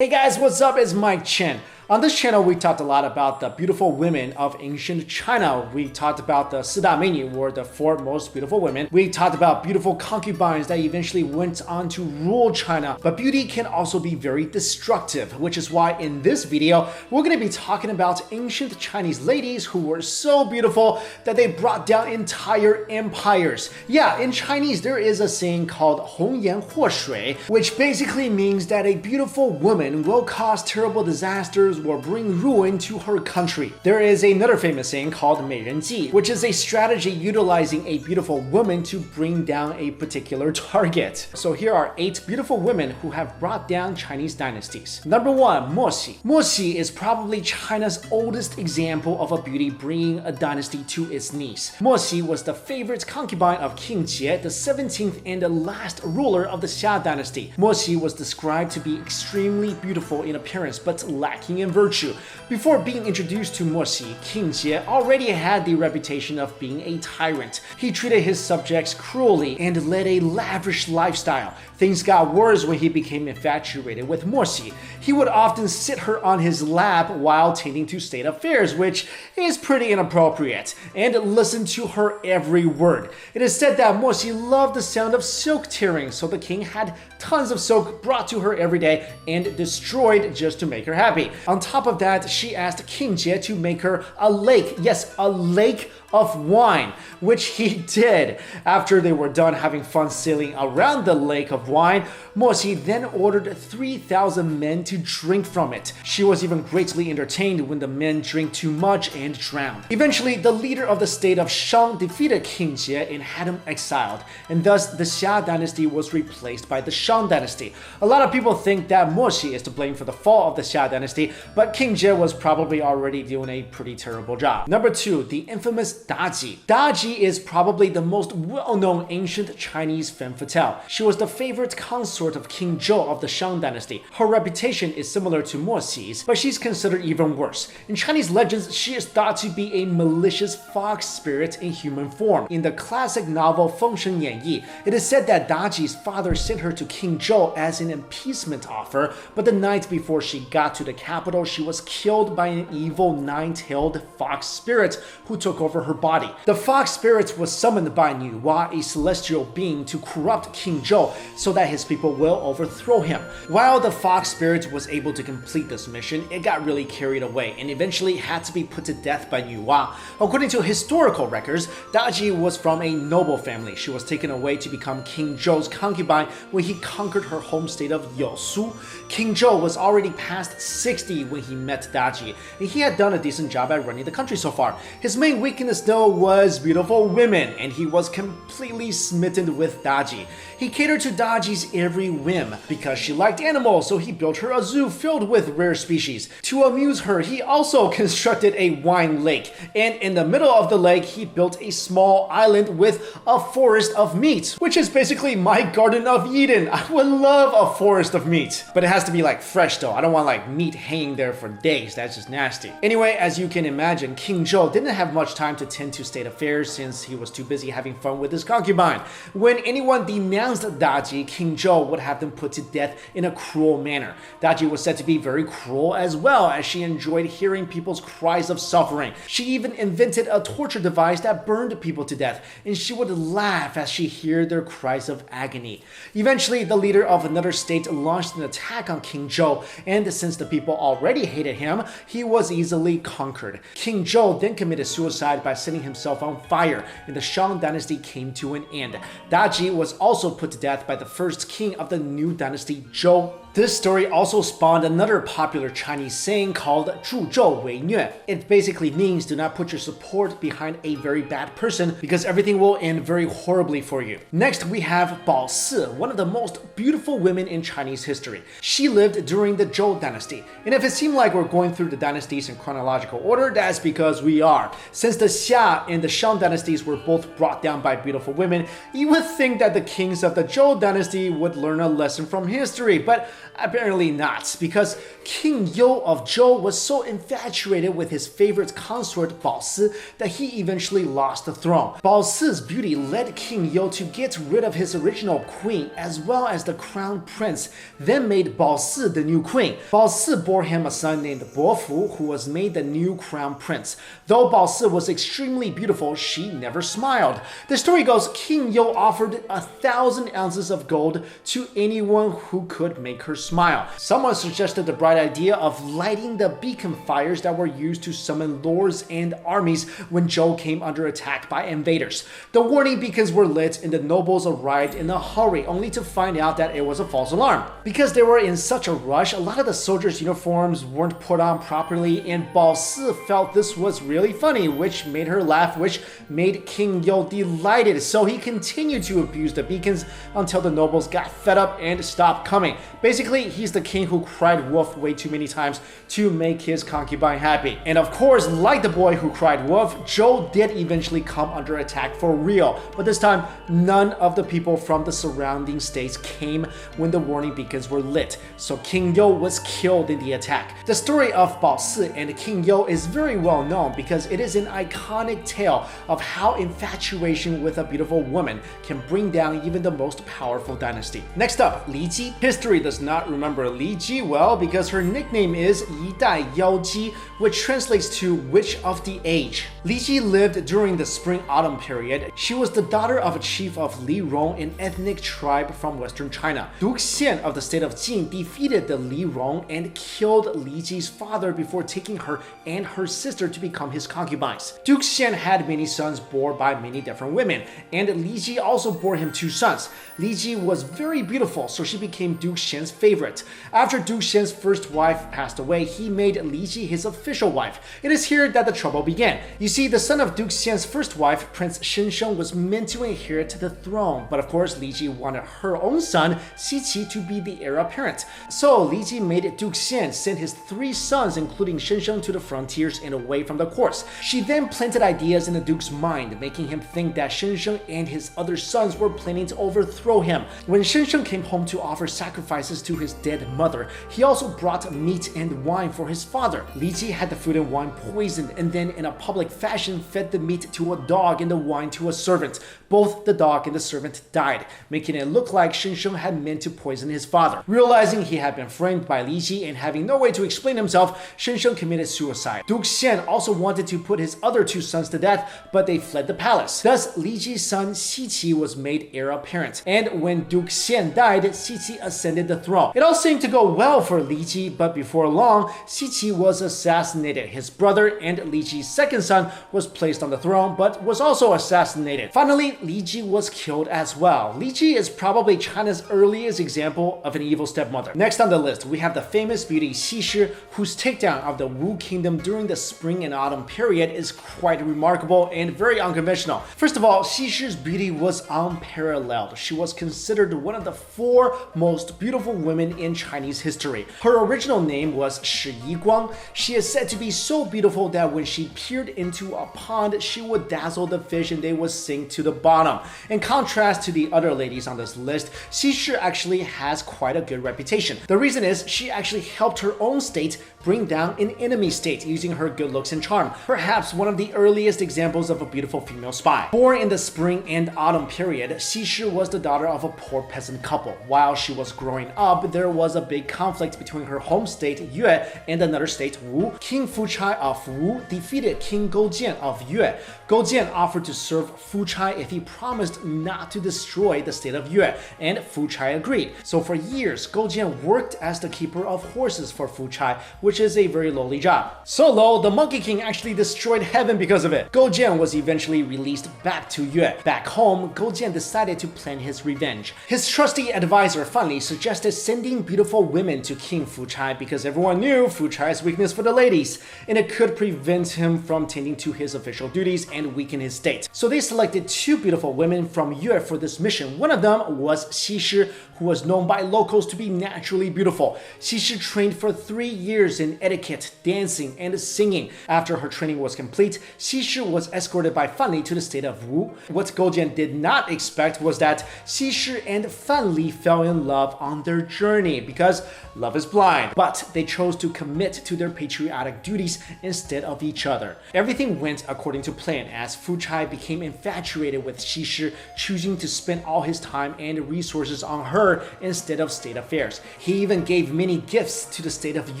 Hey guys, what's up? It's Mikexingchen. On this channel, we talked a lot about the beautiful women of ancient China. We talked about the 4大美女, or the 4 most beautiful women. We talked about beautiful concubines that eventually went on to rule China. But beauty can also be very destructive, which is why in this video, we're going to be talking about ancient Chinese ladies who were so beautiful that they brought down entire empires. Yeah, in Chinese, there is a saying called 红颜祸水, which basically means that a beautiful woman will cause terrible disasters or bring ruin to her country. There is another famous saying called 美人计, which is a strategy utilizing a beautiful woman to bring down a particular target. So here are 8 beautiful women who have brought down Chinese dynasties. Number 1, Moxi. Moxi is probably China's oldest example of a beauty bringing a dynasty to its knees. Moxi was the favorite concubine of King Jie, the 17th and the last ruler of the Xia Dynasty. Moxi was described to be extremely beautiful in appearance but lacking in virtue. Before being introduced to Moxi, King Jie already had the reputation of being a tyrant. He treated his subjects cruelly and led a lavish lifestyle. Things got worse when he became infatuated with Moxi. He would often sit her on his lap while tending to state affairs, which is pretty inappropriate, and listen to her every word. It is said that Moxi loved the sound of silk tearing, so the king had tons of silk brought to her every day and destroyed just to make her happy. On top of that, she asked King Jie to make her a lake, yes, a lake of wine, which he did. After they were done having fun sailing around the lake of wine, Moxi then ordered 3,000 men to drink from it. She was even greatly entertained when the men drank too much and drowned. Eventually, the leader of the state of Shang defeated King Jie and had him exiled, and thus the Xia dynasty was replaced by the Shang dynasty. A lot of people think that Moxi is to blame for the fall of the Xia dynasty, but King Jie was probably already doing a pretty terrible job. Number 2, the infamous Daji. Daji is probably the most well-known ancient Chinese femme fatale. She was the favorite consort of King Zhao of the Shang dynasty. Her reputation is similar to Moxi's, but she's considered even worse. In Chinese legends, she is thought to be a malicious fox spirit in human form. In the classic novel Fengshen Yanyi, it is said that Daji's father sent her to King Zhao as an appeasement offer, but the night before she got to the capital, she was killed by an evil 9-tailed fox spirit who took over her body. The fox spirit was summoned by Nuwa, a celestial being, to corrupt King Zhao so that his people will overthrow him. While the fox spirit was able to complete this mission, it got really carried away and eventually had to be put to death by Nuwa. According to historical records, Daji was from a noble family. She was taken away to become King Zhou's concubine when he conquered her home state of Yousu. King Zhou was already past 60 when he met Daji, and he had done a decent job at running the country so far. His main weakness though was beautiful women, and he was completely smitten with Daji. He catered to Daji's every whim. Because she liked animals, so he built her a zoo filled with rare species. To amuse her, he also constructed a wine lake, and in the middle of the lake, he built a small island with a forest of meat, which is basically my Garden of Eden. I would love a forest of meat, but it has to be like fresh though. I don't want like meat hanging there for days. That's just nasty. Anyway, as you can imagine, King Zhou didn't have much time to tend to state affairs since he was too busy having fun with his concubine. When anyone denounced Daji, King Zhou would have them put to death in a cruel manner. Daji was said to be very cruel as well, as she enjoyed hearing people's cries of suffering. She even invented a torture device that burned people to death, and she would laugh as she heard their cries of agony. Eventually, the leader of another state launched an attack on King Zhou, and since the people already hated him, he was easily conquered. King Zhou then committed suicide by setting himself on fire, and the Shang dynasty came to an end. Daji was also put to death by the first king of the new dynasty, Zhou. This story also spawned another popular Chinese saying called 助纣为虐. It basically means do not put your support behind a very bad person because everything will end very horribly for you. Next, we have Bao Si, one of the most beautiful women in Chinese history. She lived during the Zhou dynasty. And if it seemed like we're going through the dynasties in chronological order, that's because we are. Since the Xia and the Shang dynasties were both brought down by beautiful women, you would think that the kings of the Zhou dynasty would learn a lesson from history, but Apparently not, because King You of Zhou was so infatuated with his favorite consort Bao Si that he eventually lost the throne. Bao Si's beauty led King You to get rid of his original queen as well as the crown prince, then made Bao Si the new queen. Bao Si bore him a son named Bo Fu, who was made the new crown prince. Though Bao Si was extremely beautiful, she never smiled. The story goes King You offered 1,000 ounces of gold to anyone who could make her smile. Someone suggested the bright idea of lighting the beacon fires that were used to summon lords and armies when Zhou came under attack by invaders. The warning beacons were lit and the nobles arrived in a hurry, only to find out that it was a false alarm. Because they were in such a rush, a lot of the soldiers' uniforms weren't put on properly, and Bao Si felt this was really funny, which made her laugh, which made King You delighted. So he continued to abuse the beacons until the nobles got fed up and stopped coming. Basically, he's the king who cried wolf way too many times to make his concubine happy. And of course, like the boy who cried wolf, Zhou did eventually come under attack for real. But this time, none of the people from the surrounding states came when the warning beacons were lit. So King You was killed in the attack. The story of Bao Si and King You is very well known because it is an iconic tale of how infatuation with a beautiful woman can bring down even the most powerful dynasty. Next up, Li Ji. History does not remember Li Ji well because her nickname is Yi Dai Yao Ji, which translates to Witch of the Age. Li Ji lived during the spring-autumn period. She was the daughter of a chief of Li Rong, an ethnic tribe from western China. Duke Xian of the state of Jin defeated the Li Rong and killed Li Ji's father before taking her and her sister to become his concubines. Duke Xian had many sons born by many different women, and Li Ji also bore him 2 sons. Li Ji was very beautiful, so she became Duke Xian's favorite. After Duke Xian's first wife passed away, he made Li Ji his official wife. It is here that the trouble began. You see, the son of Duke Xian's first wife, Prince Shenzhen, was meant to inherit the throne, but of course Li Ji wanted her own son, Xiqi, to be the heir apparent. So Li Ji made Duke Xian send his 3 sons, including Shenzhen, to the frontiers and away from the courts. She then planted ideas in the Duke's mind, making him think that Shenzhen and his other sons were planning to overthrow him. When Shenzhen came home to offer sacrifices to his dead mother, he also brought meat and wine for his father. Li Ji had the food and wine poisoned and then in a public fashion fed the meat to a dog and the wine to a servant. Both the dog and the servant died, making it look like Shenzhen had meant to poison his father. Realizing he had been framed by Li Ji and having no way to explain himself, Shenzhen committed suicide. Duke Xian also wanted to put his other 2 sons to death, but they fled the palace. Thus, Li Ji's son Xiqi was made heir apparent, and when Duke Xian died, Xiqi ascended the throne. It all seemed to go well for Li Ji, but before long, Xiqi was assassinated. His brother and Li Ji's second son was placed on the throne, but was also assassinated. Finally, Li Ji was killed as well. Li Ji is probably China's earliest example of an evil stepmother. Next on the list, we have the famous beauty Xi Shi, whose takedown of the Wu kingdom during the spring and autumn period is quite remarkable and very unconventional. First of all, Xi Shi's beauty was unparalleled. She was considered one of the 4 most beautiful women in Chinese history. Her original name was Shi Yiguang. She is said to be so beautiful that when she peered into a pond, she would dazzle the fish and they would sink to the bottom. In contrast to the other ladies on this list, Xi Shi actually has quite a good reputation. The reason is she actually helped her own state bring down an enemy state using her good looks and charm. Perhaps one of the earliest examples of a beautiful female spy. Born in the spring and autumn period, Xi Shi was the daughter of a poor peasant couple. While she was growing up, there was a big conflict between her home state Yue and another state Wu. King Fuchai of Wu defeated King Goujian of Yue. Goujian offered to serve Fuchai if he promised not to destroy the state of Yue, and Fuchai agreed. So for years, Goujian worked as the keeper of horses for Fuchai, which is a very lowly job. So low, the Monkey King actually destroyed heaven because of it. Goujian was eventually released back to Yue. Back home, Goujian decided to plan his revenge. His trusty advisor Fan Li suggested sending beautiful women to King Fuchai because everyone knew Fuchai's weakness for the ladies, and it could prevent him from tending to his official duties and weaken his state. So they selected 2 beautiful women from Yue for this mission. One of them was Xi Shi, who was known by locals to be naturally beautiful. Xi Shi trained for 3 years in etiquette, dancing, and singing. After her training was complete, Xi Shi was escorted by Fan Li to the state of Wu. What Goujian did not expect was that Xi Shi and Fan Li fell in love on their journey because love is blind. But they chose to commit to their patriotic duties instead of each other. Everything went according to plan as Fu Chai became infatuated with Xi, choosing to spend all his time and resources on her instead of state affairs. He even gave many gifts to the state of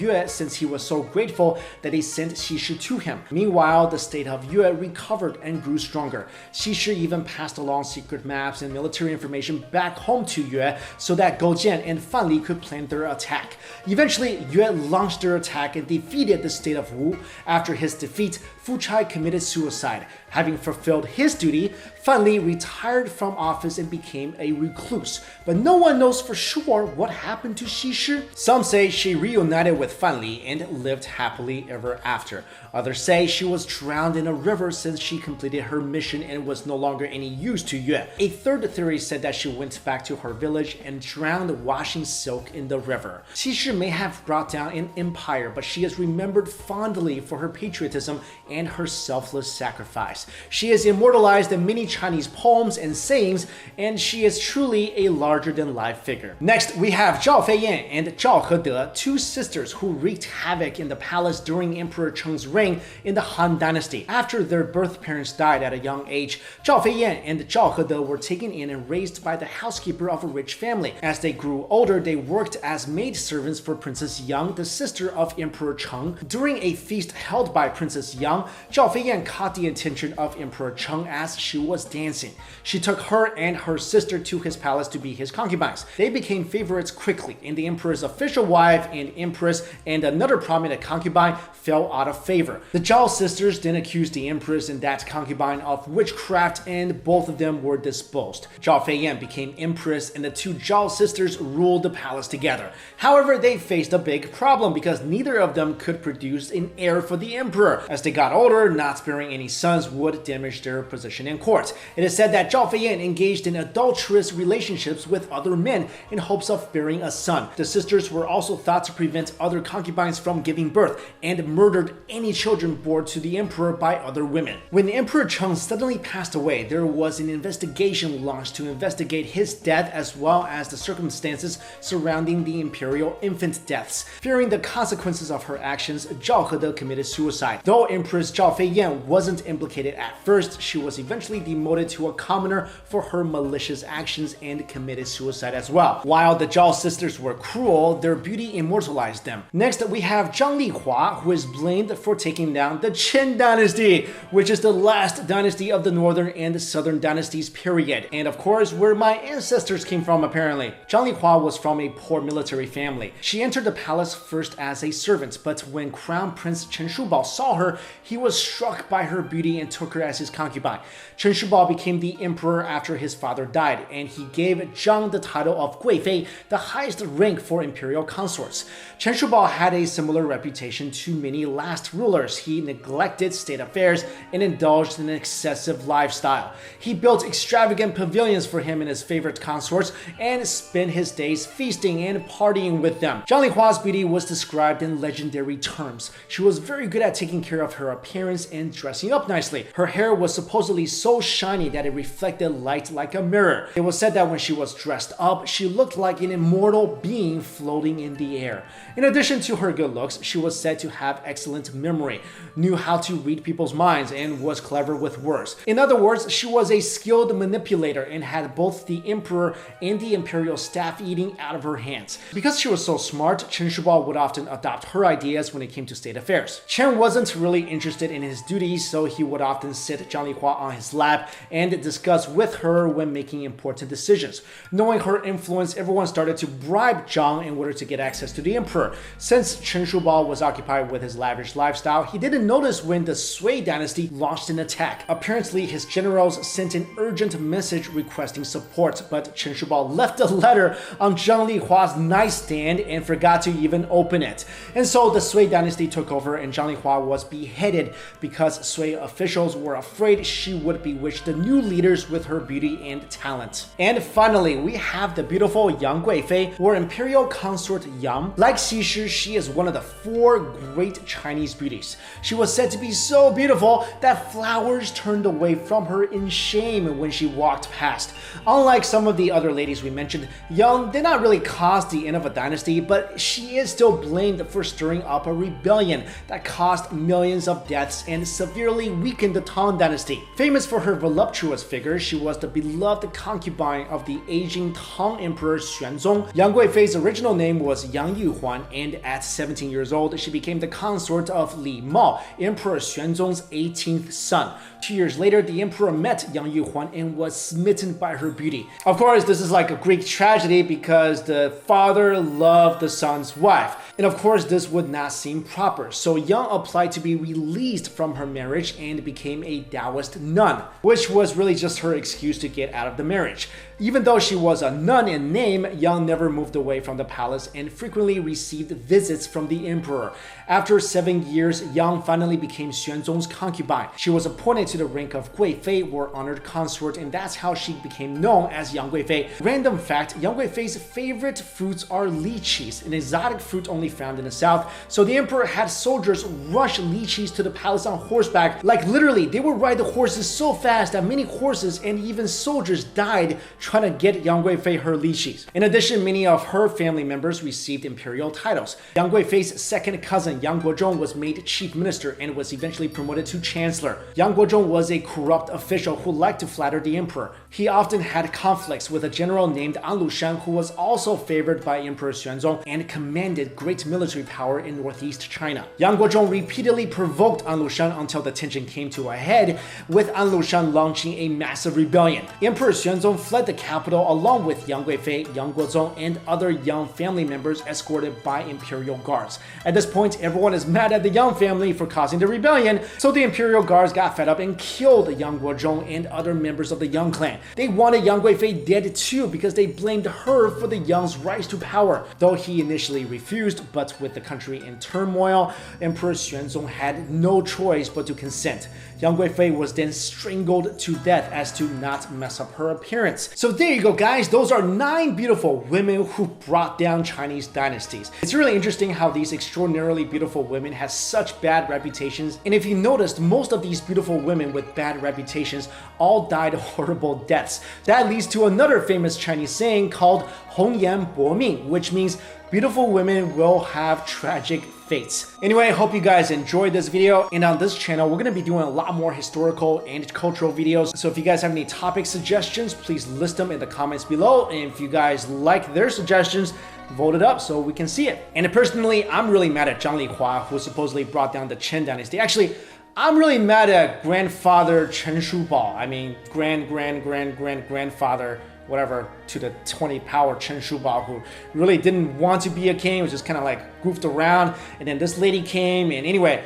Yue since he was so grateful that they sent Xi to him. Meanwhile, the state of Yue recovered and grew stronger. Xi even passed along secret maps and military information back home to Yue so that Gou Jian and Fan Li could plan their attack. Eventually, Yue launched their attack and defeated the state of Wu. After his defeat, Fu Chai committed suicide. Having fulfilled his duty, Fan Li retired from office and became a recluse. But no one knows for sure what happened to Xi. Some say she reunited with Fan Li and lived happily ever after. Others say she was drowned in a river since she completed her mission and was no longer any use to Yue. A third theory said that she went back to her village and drowned washing silk in the river. Xi may have brought down an empire, but she is remembered fondly for her patriotism and her selfless sacrifice. She is immortalized in many Chinese poems and sayings, and she is truly a larger-than-life figure. Next, we have Zhao Feiyan and Zhao Hede, two sisters who wreaked havoc in the palace during Emperor Cheng's reign in the Han Dynasty. After their birth parents died at a young age, Zhao Feiyan and Zhao Hede were taken in and raised by the housekeeper of a rich family. As they grew older, they worked as maidservants for Princess Yang, the sister of Emperor Cheng. During a feast held by Princess Yang, Zhao Feiyan caught the attention of Emperor Cheng as she was dancing. She took her and her sister to his palace to be his concubines. They became favorites quickly, and the emperor's official wife and empress and another prominent concubine fell out of favor. The Zhao sisters then accused the empress and that concubine of witchcraft, and both of them were disposed. Zhao Feiyan became empress, and the two Zhao sisters ruled the palace together. However, they faced a big problem because neither of them could produce an heir for the emperor. As they got older, not sparing any sons would damage their position in court. It is said that Zhao Feiyan engaged in adulterous relationships with other men in hopes of bearing a son. The sisters were also thought to prevent other concubines from giving birth and murdered any children born to the emperor by other women. When Emperor Cheng suddenly passed away, there was an investigation launched to investigate his death as well as the circumstances surrounding the imperial infant deaths. Fearing the consequences of her actions, Zhao Hede committed suicide. Though Empress Zhao Feiyan wasn't implicated at first, she was eventually demoted to a commoner for her malicious actions and committed suicide as well. While the Zhao sisters were cruel, their beauty immortalized them. Next, we have Zhang Lihua, who is blamed for taking down the Chen Dynasty, which is the last dynasty of the northern and southern dynasties period, and of course where my ancestors came from apparently. Zhang Lihua was from a poor military family. She entered the palace first as a servant, but when Crown Prince Chen Shubao saw her, he was struck by her beauty and took her as his concubine. Chen Shubao became the emperor after his father died, and he gave Zhang the title of Guifei, the highest rank for imperial consorts. Chen Shubao had a similar reputation to many last rulers. He neglected state affairs and indulged in an excessive lifestyle. He built extravagant pavilions for him and his favorite consorts and spent his days feasting and partying with them. Zhang Lihua's beauty was described in legendary terms. She was very good at taking care of her appearance and dressing up nicely. Her hair was supposedly so shiny that it reflected light like a mirror. It was said that when she was dressed up, she looked like an immortal being floating in the air. In addition to her good looks, she was said to have excellent memory, knew how to read people's minds, and was clever with words. In other words, she was a skilled manipulator and had both the emperor and the imperial staff eating out of her hands. Because she was so smart, Chen Shubao would often adopt her ideas when it came to state affairs. Chen wasn't really interested in his duties, so he would often sit Zhang Lihua on his lap and discuss with her when making important decisions. Knowing her influence, everyone started to bribe Zhang in order to get access to the emperor. Since Chen Shubao was occupied with his lavish lifestyle, he didn't notice when the Sui dynasty launched an attack. Apparently, his generals sent an urgent message requesting support, but Chen Shubao left a letter on Zhang Lihua's nightstand and forgot to even open it. And so the Sui dynasty took over and Zhang Lihua was beheaded because Sui officials were afraid she would bewitch the new leaders with her beauty and talent. And finally, we have the beautiful Yang Guifei, or imperial consort Yang. Like Xi, she is one of the 4 great Chinese beauties. She was said to be so beautiful that flowers turned away from her in shame when she walked past. Unlike some of the other ladies we mentioned, Yang did not really really cause the end of a dynasty, but she is still blamed for stirring up a rebellion that caused millions of deaths and severely weakened the Tang Dynasty. Famous for her voluptuous figure, she was the beloved concubine of the aging Tang Emperor Xuanzong. Yang Guifei's original name was Yang Yuhuan, and at 17 years old, she became the consort of Li Mao, Emperor Xuanzong's 18th son. 2 years later, the emperor met Yang Yuhuan and was smitten by her beauty. Of course, this is like a Greek tragedy because the father loved the son's wife. And of course, this would not seem proper. So Yang applied to be released from her marriage and became a Taoist nun, which was really just her excuse to get out of the marriage. Even though she was a nun in name, Yang never moved away from the palace and frequently received visits from the emperor. After 7 years, Yang finally became Xuanzong's concubine. She was appointed to the rank of Guifei, or honored consort, and that's how she became known as Yang Guifei. Random fact, Yang Guifei's favorite fruits are lychees, an exotic fruit only found in the south. So the emperor had soldiers rush lychees to the palace on horseback. Like literally, they would ride the horses so fast that many horses and even soldiers died trying to get Yang Guifei her lychees. In addition, many of her family members received imperial titles. Yang Guifei's second cousin, Yang Guozhong, was made chief minister and was eventually promoted to chancellor. Yang Guozhong was a corrupt official who liked to flatter the emperor. He often had conflicts with a general named An Lushan, who was also favored by Emperor Xuanzong and commanded great military power in northeast China. Yang Guozhong repeatedly provoked An Lushan until the tension came to a head, with An Lushan launching a massive rebellion. Emperor Xuanzong fled the capital along with Yang Guifei, Yang Guozhong, and other Yang family members escorted by imperial guards. At this point, everyone is mad at the Yang family for causing the rebellion, so the imperial guards got fed up and killed Yang Guozhong and other members of the Yang clan. They wanted Yang Guifei dead too because they blamed her for the Yang's rise to power. Though he initially refused, but with the country in turmoil, Emperor Xuanzong had no choice but to consent. Yang Guifei was then strangled to death as to not mess up her appearance. So there you go, guys. Those are 9 beautiful women who brought down Chinese dynasties. It's really interesting how these extraordinarily beautiful women have such bad reputations. And if you noticed, most of these beautiful women with bad reputations all died horrible deaths. That leads to another famous Chinese saying called Hong Yan Bo Ming, which means beautiful women will have tragic fates. Anyway, I hope you guys enjoyed this video, and on this channel we're going to be doing a lot more historical and cultural videos. So if you guys have any topic suggestions, please list them in the comments below, and if you guys like their suggestions, vote it up so we can see it. And personally, I'm really mad at Zhang Lihua, who supposedly brought down the Chen Dynasty. Actually, I'm really mad at grandfather Chen Shubao. I mean, grandfather, whatever, to the 20 power Chen Shubao, who really didn't want to be a king, was just kind of like goofed around. And then this lady came, and anyway,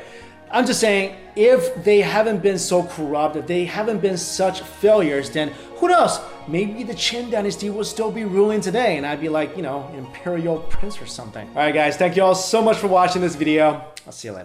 I'm just saying, if they haven't been so corrupt, if they haven't been such failures, then who knows? Maybe the Chen Dynasty will still be ruling today, and I'd be like, you know, an imperial prince or something. All right, guys, thank you all so much for watching this video. I'll see you later.